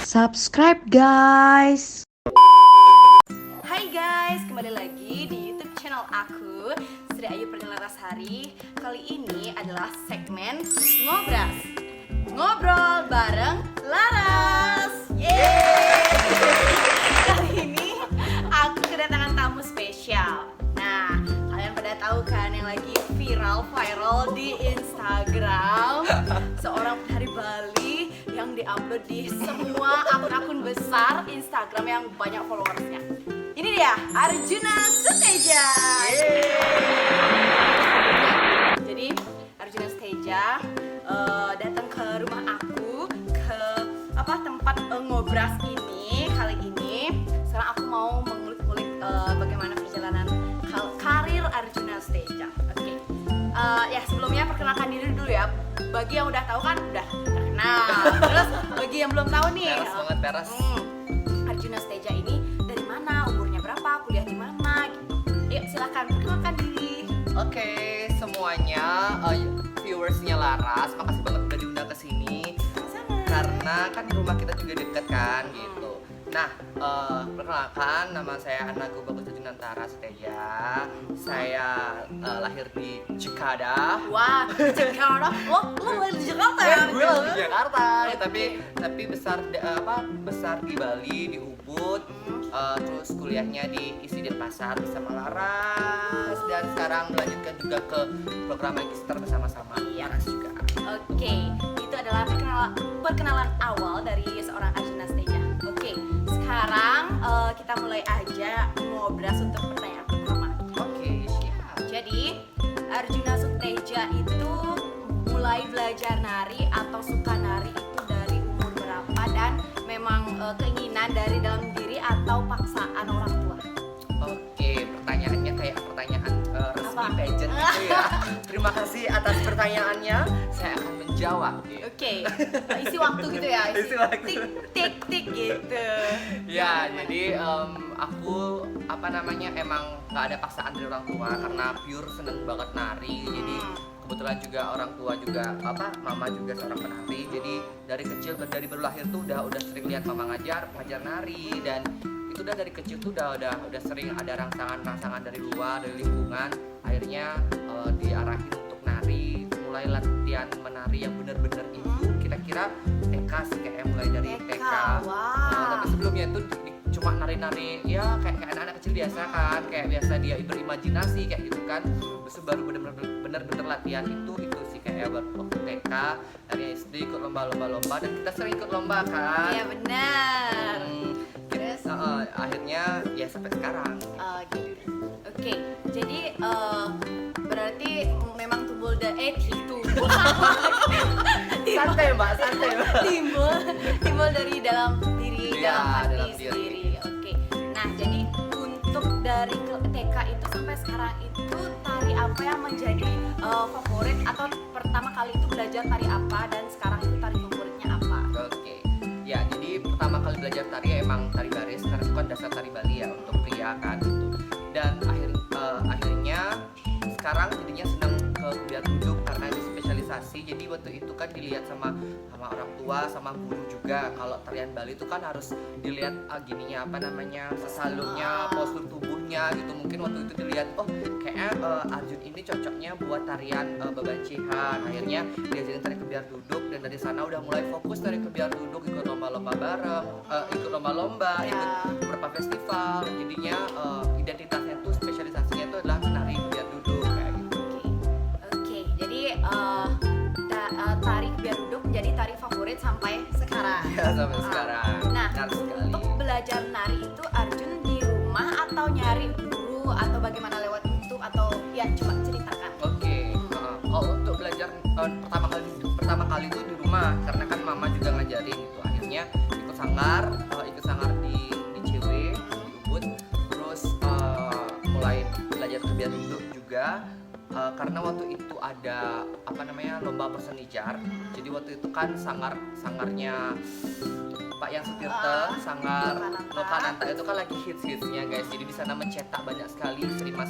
subscribe guys. Hai guys, kembali lagi di YouTube channel aku, Sri Ayu Pernelarasari. Kali ini adalah segmen Ngobras, ngobrol bareng Laras. Yeay! Kali ini aku kedatangan tamu spesial. Nah, kalian pada tahu kan yang lagi viral di Instagram, seorang penari Bali yang diupload di semua akun-akun besar Instagram yang banyak followersnya. Ini dia Arjuna Suteja. Jadi Arjuna Suteja datang ke rumah aku, ke tempat ngobras ini. Kali ini sekarang aku mau mengulik-ulik bagaimana perjalanan karir Arjuna Suteja. Oke. Ya sebelumnya perkenalkan diri dulu ya. Bagi yang udah tahu kan udah terkenal. Terus bagi yang belum tahu nih. Peres banget, peres. Arjuna Suteja ini dari mana? Umurnya berapa? Kuliah di mana? Gitu. Yuk silakan perkenalkan diri. Oke, semuanya viewersnya Laras, makasih banget udah diundang ke sini. Sama. Karena kan di rumah kita juga deket kan, gitu. Nah, perkenalkan nama saya Anago Bagus Junantara Suteja. Saya lahir di Cikada. Wah, Jakarta. Lo lahir di Jakarta ya? Gue lahir di Jakarta, ya, tapi besar di Bali, di Ubud. Terus kuliahnya di ISI Denpasar bersama Laras, dan sekarang melanjutkan juga ke program magister bersama-sama Laras juga. Oke, itu adalah perkenalan awal dari seorang Arjuna Suteja. Oke, sekarang kita mulai aja ngobras untuk pertanyaan pertama. Oke, siap. Jadi Arjuna Suteja itu mulai belajar nari atau suka nari itu dari umur berapa, dan memang keinginan dari dalam diri atau paksaan orang tua? Oke, pertanyaannya kayak pertanyaan resmi Apa? pageant gitu ya. Terima kasih atas pertanyaannya, saya akan menjawab. Oke, isi waktu gitu ya, Isi waktu. tik gitu. Ya, jadi aku emang gak ada paksaan dari orang tua karena pure seneng banget nari. Jadi kebetulan juga orang tua juga mama juga seorang penari. Jadi dari kecil dari baru lahir tuh udah sering lihat mama ngajar nari, dan itu udah dari kecil tuh udah sering ada rangsangan dari luar, dari lingkungan. Akhirnya diarahin untuk nari, mulai latihan menari yang bener-bener itu kira-kira TK sih, kayak mulai dari TK. Tapi sebelumnya itu cuma nari-nari ya kayak anak-anak kecil biasa kan, kayak biasa dia berimajinasi kayak gitu kan. Terus baru bener-bener latihan itu sih kayak waktu TK, dari SD ikut lomba-lomba, dan kita sering ikut lomba kan. Iya benar. Terus akhirnya ya sampai sekarang. Gitu. Oke, jadi berarti memang timbul Santai mbak. timbul dari dalam diri, Iya, dalam hati dalam diri. sendiri. Oke. Nah, jadi untuk dari TK itu sampai sekarang itu tari apa yang menjadi favorit, atau pertama kali itu belajar tari apa, dan sekarang itu tari favoritnya apa? Oke. Ya, jadi pertama kali belajar tari ya emang tari baris, karena itu kan dasar tari Bali ya untuk pria kan gitu. Dan akhirnya sekarang jadinya senang ke biar duduk karena itu spesialisasi. Jadi waktu itu kan dilihat sama orang tua, sama guru juga, kalau tarian Bali itu kan harus dilihat gininya sesalurnya, postur tubuhnya gitu. Mungkin waktu itu dilihat kayaknya Arjun ini cocoknya buat tarian bebancihan. Akhirnya diajarin tari kebiar duduk, dan dari sana udah mulai fokus tari kebiar duduk, ikut lomba-lomba bareng, ikut beberapa festival. Jadinya identitasnya tuh, spesialisasinya itu adalah menari kebiar duduk kayak gitu. Oke. Jadi tari kebiar duduk menjadi tari favorit sampai sekarang. Ya, sampai sekarang. Nah, Benar sekali. untuk belajar nari itu Arjun di rumah atau nyari guru, atau bagaimana, lewat YouTube, atau ya coba ceritakan. Oke, kalau untuk belajar pertama kali itu di rumah, karena kan mama juga ngajarin gitu. Akhirnya ikut sanggar di CW di Ubud. Terus mulai belajar kebiar duduk juga. Karena waktu itu ada lomba persenijar. Jadi waktu itu kan sangarnya Pak yang Sutirte, sanggar Lokananta itu kan lagi hits-hitsnya guys. Jadi di sana mencetak banyak sekali seniman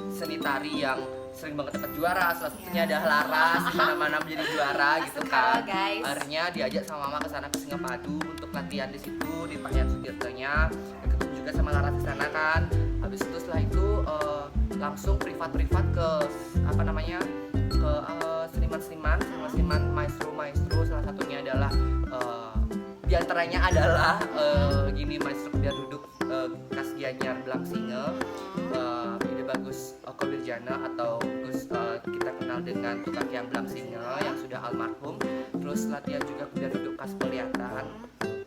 seni tari yang sering banget dapat juara, salah satunya ada Laras di mana-mana menjadi juara gitu kan. Guys. Akhirnya diajak sama mama ke sana ke Singapadu untuk latihan di situ di Panjang Sudirtanya. Ketemu juga sama Laras di sana kan. Habis itu setelah itu langsung privat ke apa namanya? Ke seniman maestro salah satunya adalah di antaranya adalah gini maestro biar duduk Kas Gianyar Blangsinge, Ide Bagus Kowirjana atau Gus kita kenal dengan Tukang Kiam Blangsinge yang sudah almarhum. Terus latihan juga biar duduk Kas Pelihatan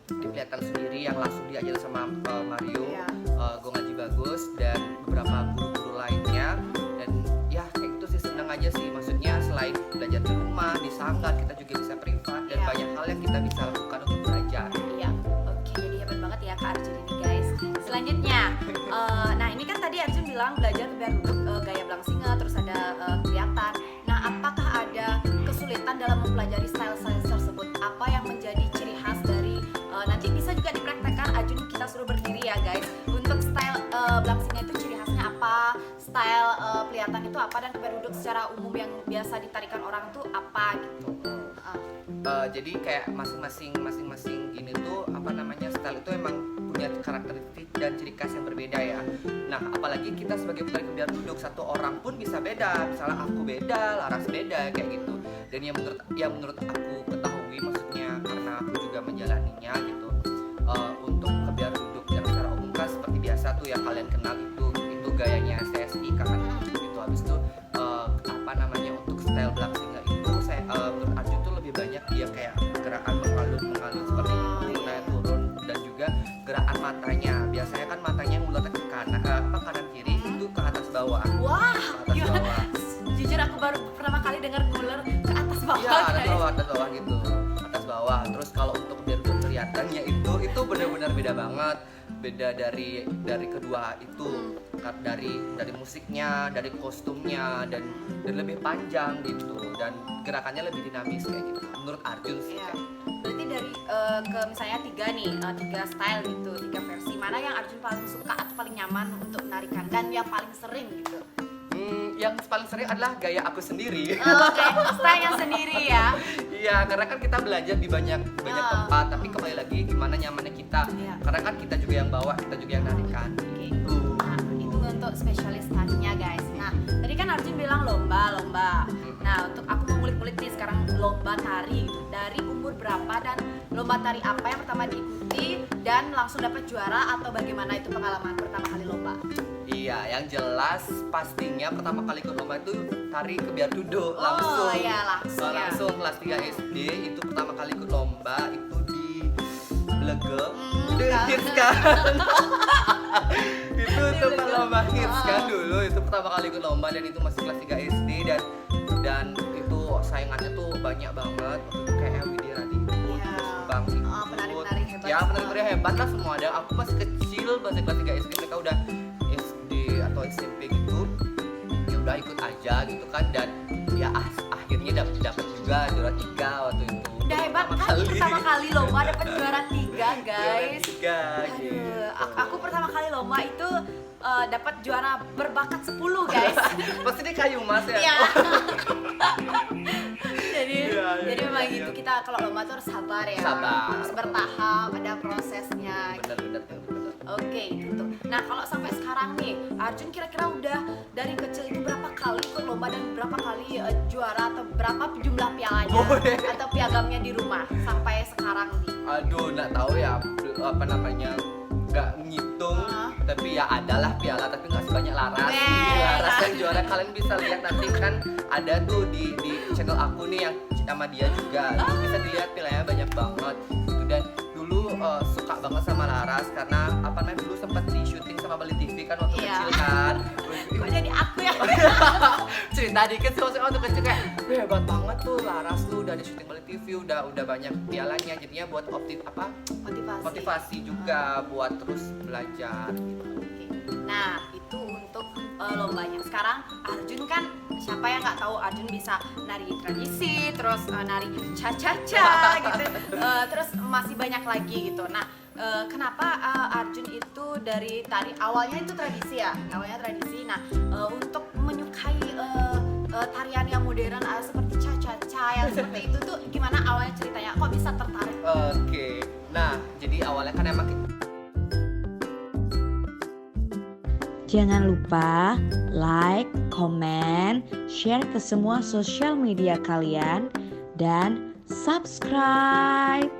di Pelihatan sendiri yang langsung diajar sama Mario, Gong Haji Bagus dan beberapa guru-guru lainnya. Dan ya kayak gitu sih, senang aja sih, maksudnya selain belajar di rumah, di sanggar, kita juga bisa privat dan banyak hal yang kita bisa lakukan untuk belajar. Iya, oke, jadi hebat banget ya Kak Arjun ini guys. Selanjutnya, nah ini kan tadi Arjun bilang belajar biar duduk gaya Blangsinge, terus ada kelihatan. Nah, apakah ada kesulitan dalam mempelajari style-style tersebut? Apa yang menjadi ciri khas dari nanti bisa juga dipraktekkan Arjun, kita suruh berdiri ya guys. Untuk style Blangsinge itu ciri khasnya apa? Style kelihatan itu apa? Dan biar duduk secara umum yang biasa ditarikan orang tuh apa gitu? Jadi kayak masing-masing gini tuh apa namanya style itu emang punya karakteristik dan ciri khas yang berbeda ya. Nah apalagi kita sebagai penari kebiar duduk, satu orang pun bisa beda. Misalnya aku beda, Laras beda kayak gitu. Dan yang menurut aku ketahui, maksudnya karena aku juga menjalaninya gitu. Untuk kebiar duduk yang secara umum kan seperti biasa tuh yang kalian kenal itu gayanya CSI kan. Itu habis itu apa namanya untuk style Blangsinge itu menurut Arjun tuh lebih banyak dia kayak gerakan mengalun seperti itu, naik turun, dan juga gerakan matanya. Biasanya kan matanya ngulet ke kanan kiri itu ke atas bawah. Wah, Ke atas bawah. jujur aku baru pertama kali dengar nguler ke atas bawah. Iya, atas bawah gitu. Atas bawah. Terus kalau untuk biar kelihatannya itu benar-benar beda banget. Beda dari kedua itu. Dari musiknya, dari kostumnya dan lebih panjang gitu, dan gerakannya lebih dinamis kayak gitu. Menurut Arjun sih. Iya. Berarti dari ke misalnya tiga style gitu, 3 versi, mana yang Arjun paling suka atau paling nyaman untuk menarikan dan yang paling sering gitu? Yang paling sering adalah gaya aku sendiri. Oke, style yang sendiri ya. Iya, karena kan kita belajar di banyak tempat, tapi kembali lagi gimana nyamannya kita. Iya. Karena kan kita juga yang bawa, kita juga yang narikan. Oke. Nah, itu untuk spesialis tarinya guys. Nah, tadi kan Arjun bilang lomba. Nah, untuk aku mau ngulik-ngulik nih sekarang lomba tari gitu. Dari umur berapa dan lomba tari apa yang pertama diikuti dan langsung dapat juara, atau bagaimana itu pengalaman pertama kali lomba? Iya, yang jelas pastinya pertama kali ikut lomba itu tari kebiar duduk langsung. Oh iya, langsung ya. Langsung kelas 3 SD itu pertama kali ikut lomba itu di Blegem. Hits kan. Itu untuk lomba hits kan dulu, itu pertama kali ikut lomba dan itu masih kelas 3 SD dan itu saingannya tuh banyak banget. Waktu itu kayak Widi Raditya, Bang Ikut. Penari-penari hebat. Ya, penari-penari hebat lah semua ada. Aku masih kecil, masih kelas 3 SD, mereka udah SD atau SMP gitu. Ya udah ikut aja gitu kan, dan ya akhirnya dapat juga juara 3 waktu itu. Udah hebat kan, pertama kali lomba dapat juara 3 guys. Juara 3 gitu. Aku pertama kali lomba itu dapat juara berbakat 10 guys. Pasti di kayu mas ya. Iya. Jadi Iya, memang iya. gitu, kita kalau lomba tuh harus sabar ya. Sabar. Harus bertahap, ada prosesnya. Bener. Oke, gitu. Nah, kalau sampai sekarang nih, Arjun kira-kira udah dari kecil itu berapa kali ikut lomba dan berapa kali juara, atau berapa jumlah pialanya atau piagamnya di rumah sampai sekarang nih? Aduh, nggak tahu ya apa namanya, nggak ngitung, tapi ya adalah piala, tapi nggak sebanyak Laras. Laras yang juara, kalian bisa lihat nanti kan ada tuh di channel aku nih yang sama dia juga. Bisa dilihat pialanya banyak banget. Gitu. Dan dulu suka banget sama Laras karena apa namanya, dulu sempat di syuting sama Bali TV kan waktu Iya. kecil kan. Kok jadi aku ya? Cerita dikit sih, maksudnya waktu kecil kayak hebat banget tuh Laras tuh, udah di syuting Bali TV, udah banyak pialanya, jadinya buat motivasi juga buat terus belajar gitu. Oke. Nah, itu untuk lombanya. Sekarang Arjun kan, siapa yang nggak tahu Arjun bisa nari tradisi, terus nari cha-cha-cha gitu, terus masih banyak lagi gitu. Nah, kenapa Arjun itu dari tari awalnya itu tradisi ya, awalnya tradisi. Nah, untuk menyukai tarian yang modern seperti cha-cha-cha yang seperti itu tuh gimana awalnya ceritanya? Kok bisa tertarik? Oke. Nah, jadi awalnya kan emang Jangan lupa like, comment, share ke semua sosial media kalian, dan subscribe.